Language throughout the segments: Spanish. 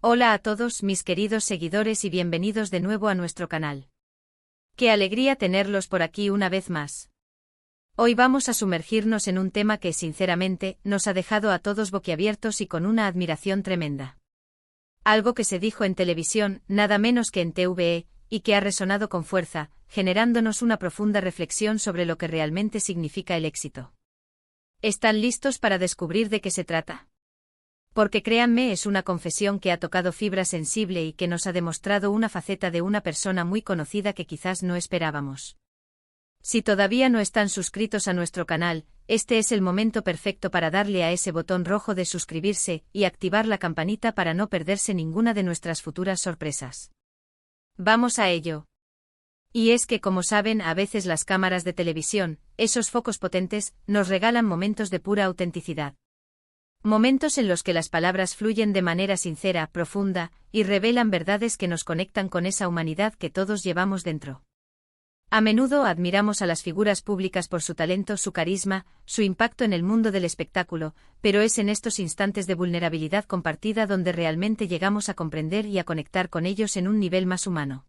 Hola a todos mis queridos seguidores y bienvenidos de nuevo a nuestro canal. Qué alegría tenerlos por aquí una vez más. Hoy vamos a sumergirnos en un tema que, sinceramente, nos ha dejado a todos boquiabiertos y con una admiración tremenda. Algo que se dijo en televisión, nada menos que en TVE, y que ha resonado con fuerza, generándonos una profunda reflexión sobre lo que realmente significa el éxito. ¿Están listos para descubrir de qué se trata? Porque créanme, es una confesión que ha tocado fibra sensible y que nos ha demostrado una faceta de una persona muy conocida que quizás no esperábamos. Si todavía no están suscritos a nuestro canal, este es el momento perfecto para darle a ese botón rojo de suscribirse y activar la campanita para no perderse ninguna de nuestras futuras sorpresas. Vamos a ello. Y es que, como saben, a veces las cámaras de televisión, esos focos potentes, nos regalan momentos de pura autenticidad. Momentos en los que las palabras fluyen de manera sincera, profunda, y revelan verdades que nos conectan con esa humanidad que todos llevamos dentro. A menudo admiramos a las figuras públicas por su talento, su carisma, su impacto en el mundo del espectáculo, pero es en estos instantes de vulnerabilidad compartida donde realmente llegamos a comprender y a conectar con ellos en un nivel más humano.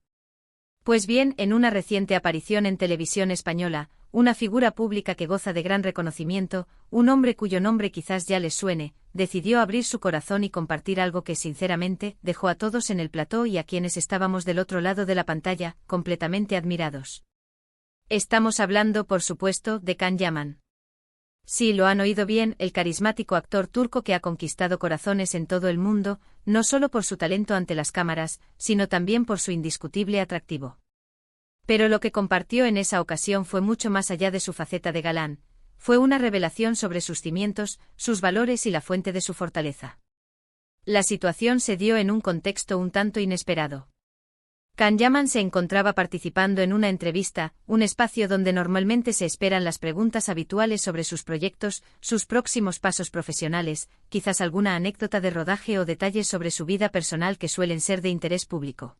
Pues bien, en una reciente aparición en televisión española, una figura pública que goza de gran reconocimiento, un hombre cuyo nombre quizás ya les suene, decidió abrir su corazón y compartir algo que, sinceramente, dejó a todos en el plató y a quienes estábamos del otro lado de la pantalla, completamente admirados. Estamos hablando, por supuesto, de Can Yaman. Sí, lo han oído bien, el carismático actor turco que ha conquistado corazones en todo el mundo, no solo por su talento ante las cámaras, sino también por su indiscutible atractivo. Pero lo que compartió en esa ocasión fue mucho más allá de su faceta de galán, fue una revelación sobre sus cimientos, sus valores y la fuente de su fortaleza. La situación se dio en un contexto un tanto inesperado. Can Yaman se encontraba participando en una entrevista, un espacio donde normalmente se esperan las preguntas habituales sobre sus proyectos, sus próximos pasos profesionales, quizás alguna anécdota de rodaje o detalles sobre su vida personal que suelen ser de interés público.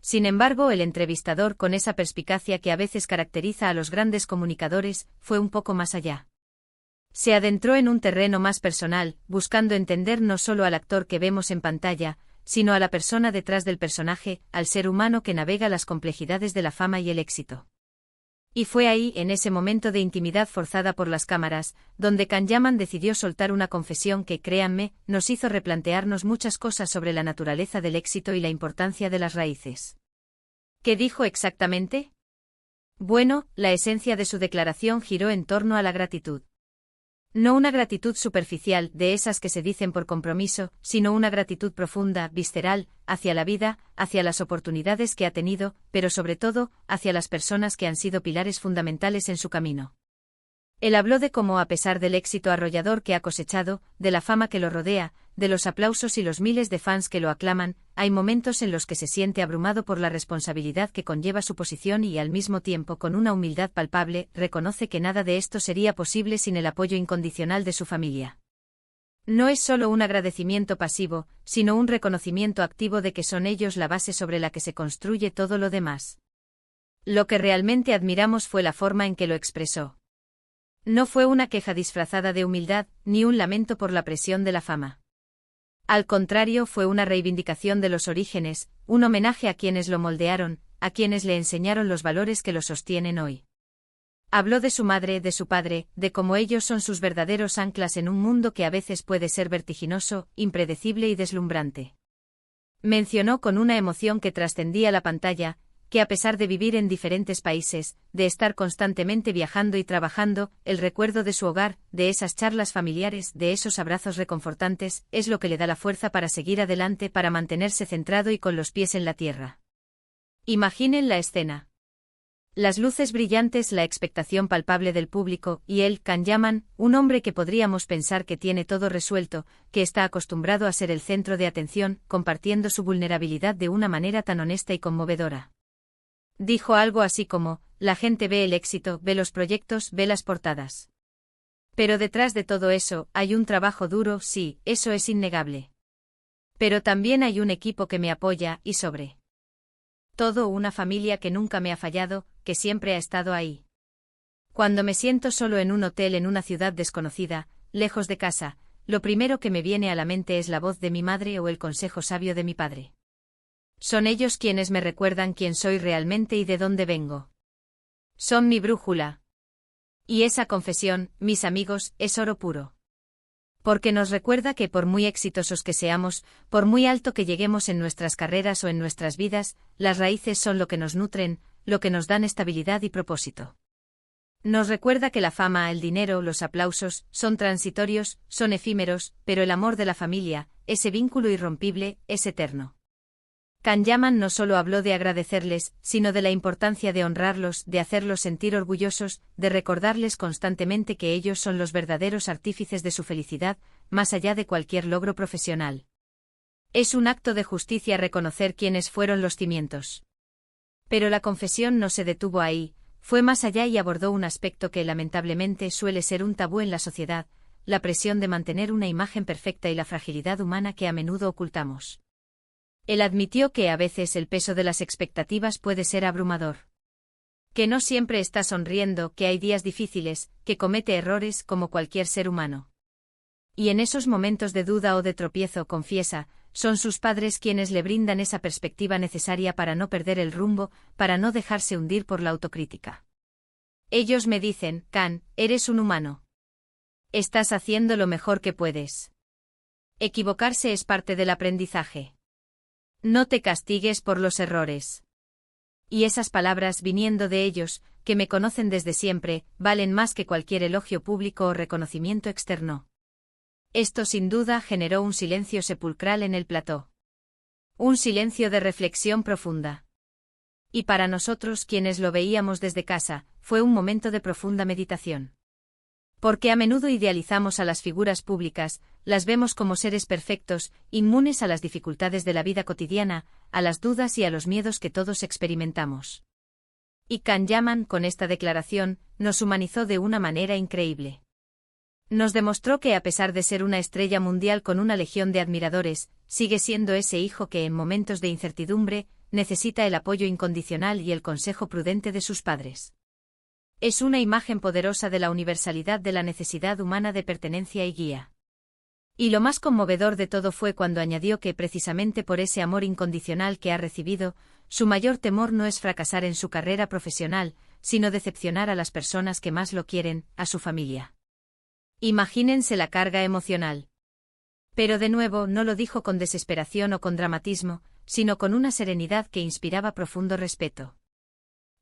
Sin embargo, el entrevistador, con esa perspicacia que a veces caracteriza a los grandes comunicadores, fue un poco más allá. Se adentró en un terreno más personal, buscando entender no solo al actor que vemos en pantalla, sino a la persona detrás del personaje, al ser humano que navega las complejidades de la fama y el éxito. Y fue ahí, en ese momento de intimidad forzada por las cámaras, donde Can Yaman decidió soltar una confesión que, créanme, nos hizo replantearnos muchas cosas sobre la naturaleza del éxito y la importancia de las raíces. ¿Qué dijo exactamente? Bueno, la esencia de su declaración giró en torno a la gratitud. No una gratitud superficial, de esas que se dicen por compromiso, sino una gratitud profunda, visceral, hacia la vida, hacia las oportunidades que ha tenido, pero sobre todo, hacia las personas que han sido pilares fundamentales en su camino. Él habló de cómo, a pesar del éxito arrollador que ha cosechado, de la fama que lo rodea, de los aplausos y los miles de fans que lo aclaman, hay momentos en los que se siente abrumado por la responsabilidad que conlleva su posición y, al mismo tiempo, con una humildad palpable, reconoce que nada de esto sería posible sin el apoyo incondicional de su familia. No es solo un agradecimiento pasivo, sino un reconocimiento activo de que son ellos la base sobre la que se construye todo lo demás. Lo que realmente admiramos fue la forma en que lo expresó. No fue una queja disfrazada de humildad, ni un lamento por la presión de la fama. Al contrario, fue una reivindicación de los orígenes, un homenaje a quienes lo moldearon, a quienes le enseñaron los valores que lo sostienen hoy. Habló de su madre, de su padre, de cómo ellos son sus verdaderos anclas en un mundo que a veces puede ser vertiginoso, impredecible y deslumbrante. Mencionó con una emoción que trascendía la pantalla, que a pesar de vivir en diferentes países, de estar constantemente viajando y trabajando, el recuerdo de su hogar, de esas charlas familiares, de esos abrazos reconfortantes, es lo que le da la fuerza para seguir adelante, para mantenerse centrado y con los pies en la tierra. Imaginen la escena. Las luces brillantes, la expectación palpable del público, y él, Can Yaman, un hombre que podríamos pensar que tiene todo resuelto, que está acostumbrado a ser el centro de atención, compartiendo su vulnerabilidad de una manera tan honesta y conmovedora. Dijo algo así como, la gente ve el éxito, ve los proyectos, ve las portadas. Pero detrás de todo eso, hay un trabajo duro, sí, eso es innegable. Pero también hay un equipo que me apoya, y sobre todo una familia que nunca me ha fallado, que siempre ha estado ahí. Cuando me siento solo en un hotel en una ciudad desconocida, lejos de casa, lo primero que me viene a la mente es la voz de mi madre o el consejo sabio de mi padre. Son ellos quienes me recuerdan quién soy realmente y de dónde vengo. Son mi brújula. Y esa confesión, mis amigos, es oro puro. Porque nos recuerda que por muy exitosos que seamos, por muy alto que lleguemos en nuestras carreras o en nuestras vidas, las raíces son lo que nos nutren, lo que nos dan estabilidad y propósito. Nos recuerda que la fama, el dinero, los aplausos, son transitorios, son efímeros, pero el amor de la familia, ese vínculo irrompible, es eterno. Kanyaman no solo habló de agradecerles, sino de la importancia de honrarlos, de hacerlos sentir orgullosos, de recordarles constantemente que ellos son los verdaderos artífices de su felicidad, más allá de cualquier logro profesional. Es un acto de justicia reconocer quiénes fueron los cimientos. Pero la confesión no se detuvo ahí, fue más allá y abordó un aspecto que lamentablemente suele ser un tabú en la sociedad, la presión de mantener una imagen perfecta y la fragilidad humana que a menudo ocultamos. Él admitió que a veces el peso de las expectativas puede ser abrumador. Que no siempre está sonriendo, que hay días difíciles, que comete errores como cualquier ser humano. Y en esos momentos de duda o de tropiezo, confiesa, son sus padres quienes le brindan esa perspectiva necesaria para no perder el rumbo, para no dejarse hundir por la autocrítica. Ellos me dicen, Kan, eres un humano. Estás haciendo lo mejor que puedes. Equivocarse es parte del aprendizaje. No te castigues por los errores. Y esas palabras viniendo de ellos, que me conocen desde siempre, valen más que cualquier elogio público o reconocimiento externo. Esto sin duda generó un silencio sepulcral en el plató. Un silencio de reflexión profunda. Y para nosotros quienes lo veíamos desde casa, fue un momento de profunda meditación. Porque a menudo idealizamos a las figuras públicas, las vemos como seres perfectos, inmunes a las dificultades de la vida cotidiana, a las dudas y a los miedos que todos experimentamos. Y Kanyaman, con esta declaración, nos humanizó de una manera increíble. Nos demostró que a pesar de ser una estrella mundial con una legión de admiradores, sigue siendo ese hijo que en momentos de incertidumbre, necesita el apoyo incondicional y el consejo prudente de sus padres. Es una imagen poderosa de la universalidad de la necesidad humana de pertenencia y guía. Y lo más conmovedor de todo fue cuando añadió que precisamente por ese amor incondicional que ha recibido, su mayor temor no es fracasar en su carrera profesional, sino decepcionar a las personas que más lo quieren, a su familia. Imagínense la carga emocional. Pero de nuevo no lo dijo con desesperación o con dramatismo, sino con una serenidad que inspiraba profundo respeto.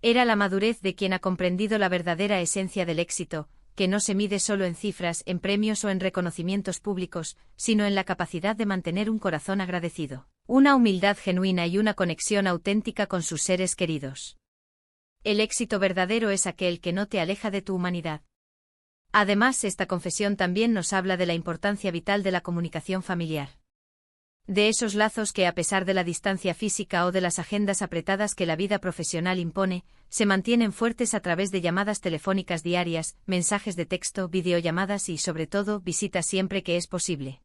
Era la madurez de quien ha comprendido la verdadera esencia del éxito, que no se mide solo en cifras, en premios o en reconocimientos públicos, sino en la capacidad de mantener un corazón agradecido, una humildad genuina y una conexión auténtica con sus seres queridos. El éxito verdadero es aquel que no te aleja de tu humanidad. Además, esta confesión también nos habla de la importancia vital de la comunicación familiar. De esos lazos que, a pesar de la distancia física o de las agendas apretadas que la vida profesional impone, se mantienen fuertes a través de llamadas telefónicas diarias, mensajes de texto, videollamadas y, sobre todo, visitas siempre que es posible.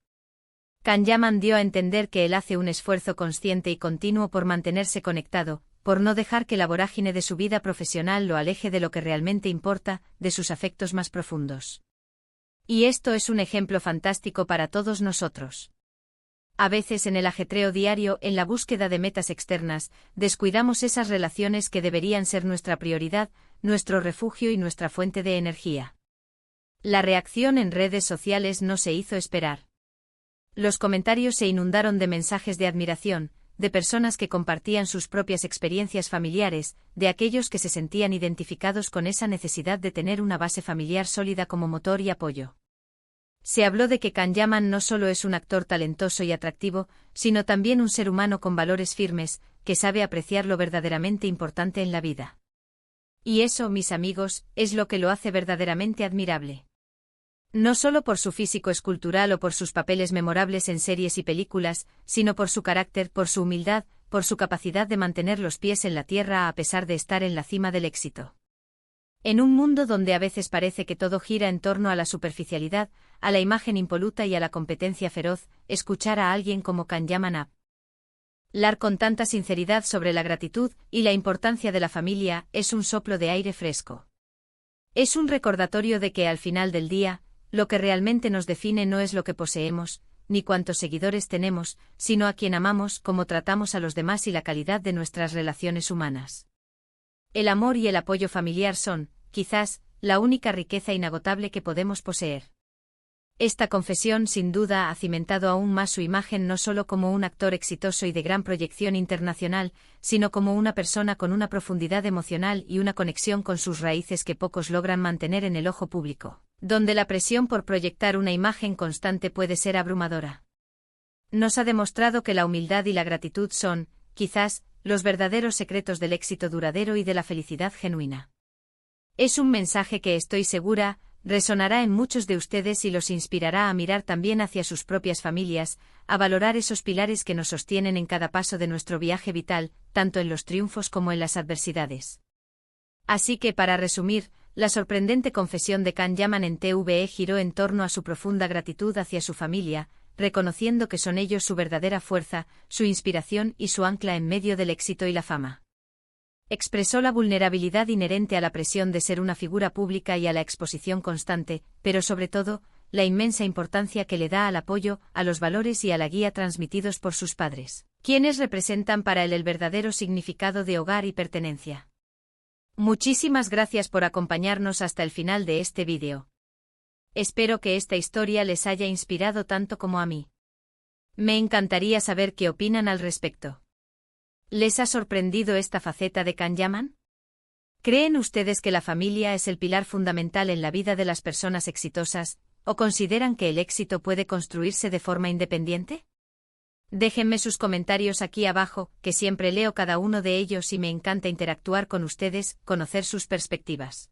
Kanyaman dio a entender que él hace un esfuerzo consciente y continuo por mantenerse conectado, por no dejar que la vorágine de su vida profesional lo aleje de lo que realmente importa, de sus afectos más profundos. Y esto es un ejemplo fantástico para todos nosotros. A veces en el ajetreo diario, en la búsqueda de metas externas, descuidamos esas relaciones que deberían ser nuestra prioridad, nuestro refugio y nuestra fuente de energía. La reacción en redes sociales no se hizo esperar. Los comentarios se inundaron de mensajes de admiración, de personas que compartían sus propias experiencias familiares, de aquellos que se sentían identificados con esa necesidad de tener una base familiar sólida como motor y apoyo. Se habló de que Kanyaman no solo es un actor talentoso y atractivo, sino también un ser humano con valores firmes, que sabe apreciar lo verdaderamente importante en la vida. Y eso, mis amigos, es lo que lo hace verdaderamente admirable. No solo por su físico escultural o por sus papeles memorables en series y películas, sino por su carácter, por su humildad, por su capacidad de mantener los pies en la tierra a pesar de estar en la cima del éxito. En un mundo donde a veces parece que todo gira en torno a la superficialidad, a la imagen impoluta y a la competencia feroz, escuchar a alguien como Kanyaman hablar con tanta sinceridad sobre la gratitud y la importancia de la familia es un soplo de aire fresco. Es un recordatorio de que al final del día, lo que realmente nos define no es lo que poseemos, ni cuántos seguidores tenemos, sino a quién amamos, cómo tratamos a los demás y la calidad de nuestras relaciones humanas. El amor y el apoyo familiar son, quizás, la única riqueza inagotable que podemos poseer. Esta confesión sin duda ha cimentado aún más su imagen no solo como un actor exitoso y de gran proyección internacional, sino como una persona con una profundidad emocional y una conexión con sus raíces que pocos logran mantener en el ojo público, donde la presión por proyectar una imagen constante puede ser abrumadora. Nos ha demostrado que la humildad y la gratitud son, quizás, los verdaderos secretos del éxito duradero y de la felicidad genuina. Es un mensaje que estoy segura resonará en muchos de ustedes y los inspirará a mirar también hacia sus propias familias, a valorar esos pilares que nos sostienen en cada paso de nuestro viaje vital, tanto en los triunfos como en las adversidades. Así que, para resumir, la sorprendente confesión de Can Yaman en TVE giró en torno a su profunda gratitud hacia su familia, reconociendo que son ellos su verdadera fuerza, su inspiración y su ancla en medio del éxito y la fama. Expresó la vulnerabilidad inherente a la presión de ser una figura pública y a la exposición constante, pero sobre todo, la inmensa importancia que le da al apoyo, a los valores y a la guía transmitidos por sus padres, quienes representan para él el verdadero significado de hogar y pertenencia. Muchísimas gracias por acompañarnos hasta el final de este vídeo. Espero que esta historia les haya inspirado tanto como a mí. Me encantaría saber qué opinan al respecto. ¿Les ha sorprendido esta faceta de Can Yaman? ¿Creen ustedes que la familia es el pilar fundamental en la vida de las personas exitosas, o consideran que el éxito puede construirse de forma independiente? Déjenme sus comentarios aquí abajo, que siempre leo cada uno de ellos y me encanta interactuar con ustedes, conocer sus perspectivas.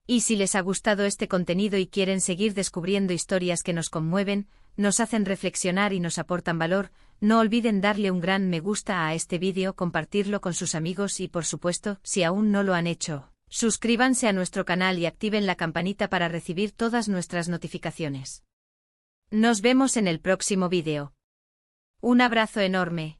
Y si les ha gustado este contenido y quieren seguir descubriendo historias que nos conmueven, nos hacen reflexionar y nos aportan valor, no olviden darle un gran me gusta a este vídeo, compartirlo con sus amigos y, por supuesto, si aún no lo han hecho, suscríbanse a nuestro canal y activen la campanita para recibir todas nuestras notificaciones. Nos vemos en el próximo vídeo. Un abrazo enorme.